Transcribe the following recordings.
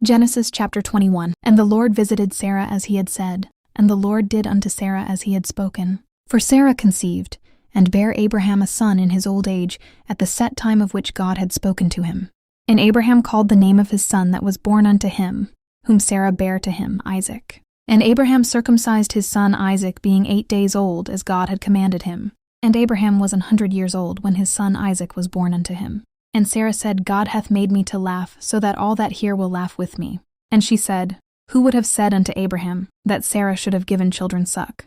Genesis chapter 21. And the Lord visited Sarah as he had said, and the Lord did unto Sarah as he had spoken. For Sarah conceived, and bare Abraham a son in his old age, at the set time of which God had spoken to him. And Abraham called the name of his son that was born unto him, whom Sarah bare to him, Isaac. And Abraham circumcised his son Isaac, being 8 days old, as God had commanded him. And Abraham was 100 years old when his son Isaac was born unto him. And Sarah said, God hath made me to laugh, so that all that hear will laugh with me. And she said, Who would have said unto Abraham, that Sarah should have given children suck?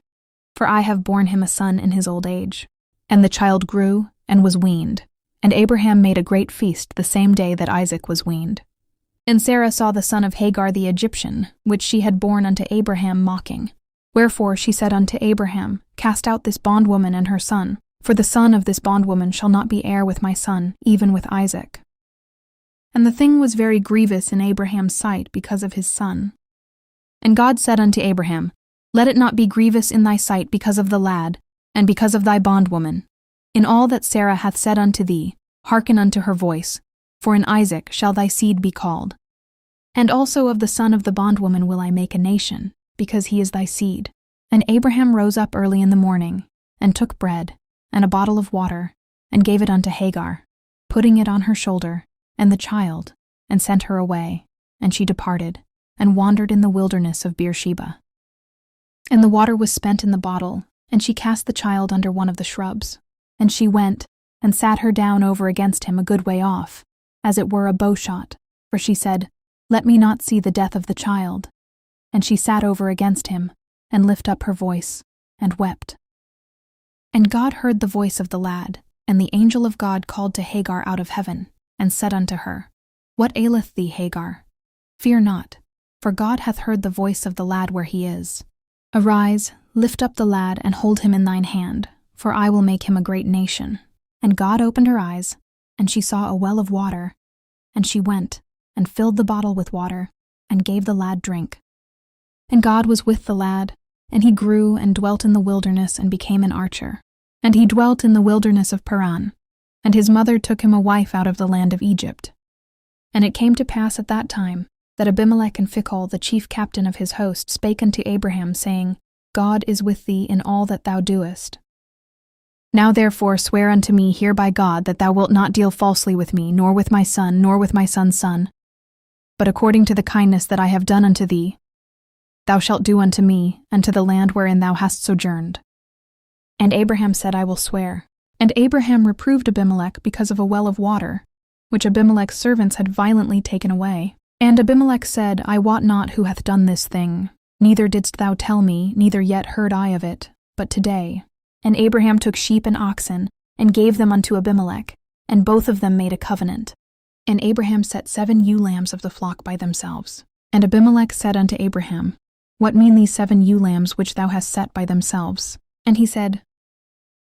For I have borne him a son in his old age. And the child grew, and was weaned. And Abraham made a great feast the same day that Isaac was weaned. And Sarah saw the son of Hagar the Egyptian, which she had borne unto Abraham, mocking. Wherefore she said unto Abraham, Cast out this bondwoman and her son, for the son of this bondwoman shall not be heir with my son, even with Isaac. And the thing was very grievous in Abraham's sight because of his son. And God said unto Abraham, Let it not be grievous in thy sight because of the lad, and because of thy bondwoman. In all that Sarah hath said unto thee, hearken unto her voice, for in Isaac shall thy seed be called. And also of the son of the bondwoman will I make a nation, because he is thy seed. And Abraham rose up early in the morning, and took bread, and a bottle of water, and gave it unto Hagar, putting it on her shoulder, and the child, and sent her away. And she departed, and wandered in the wilderness of Beersheba. And the water was spent in the bottle, and she cast the child under one of the shrubs. And she went, and sat her down over against him a good way off, as it were a bowshot, for she said, Let me not see the death of the child. And she sat over against him, and lift up her voice, and wept. And God heard the voice of the lad, and the angel of God called to Hagar out of heaven, and said unto her, What aileth thee, Hagar? Fear not, for God hath heard the voice of the lad where he is. Arise, lift up the lad, and hold him in thine hand, for I will make him a great nation. And God opened her eyes, and she saw a well of water, and she went, and filled the bottle with water, and gave the lad drink. And God was with the lad, and he grew and dwelt in the wilderness and became an archer. And he dwelt in the wilderness of Paran. And his mother took him a wife out of the land of Egypt. And it came to pass at that time that Abimelech and Phicol, the chief captain of his host, spake unto Abraham, saying, God is with thee in all that thou doest. Now therefore swear unto me here by God that thou wilt not deal falsely with me, nor with my son, nor with my son's son. But according to the kindness that I have done unto thee, thou shalt do unto me, and to the land wherein thou hast sojourned. And Abraham said, I will swear. And Abraham reproved Abimelech because of a well of water, which Abimelech's servants had violently taken away. And Abimelech said, I wot not who hath done this thing, neither didst thou tell me, neither yet heard I of it, but today. And Abraham took sheep and oxen, and gave them unto Abimelech, and both of them made a covenant. And Abraham set 7 ewe lambs of the flock by themselves. And Abimelech said unto Abraham, What mean these 7 ewe lambs which thou hast set by themselves? And he said,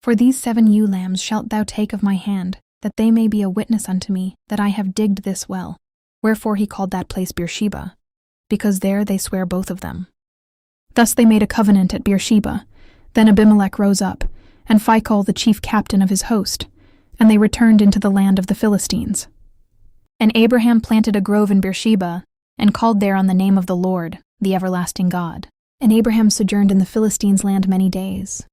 For these 7 ewe lambs shalt thou take of my hand, that they may be a witness unto me, that I have digged this well. Wherefore he called that place Beersheba, because there they sware both of them. Thus they made a covenant at Beersheba. Then Abimelech rose up, and Phicol the chief captain of his host, and they returned into the land of the Philistines. And Abraham planted a grove in Beersheba, and called there on the name of the Lord, the everlasting God. And Abraham sojourned in the Philistines' land many days.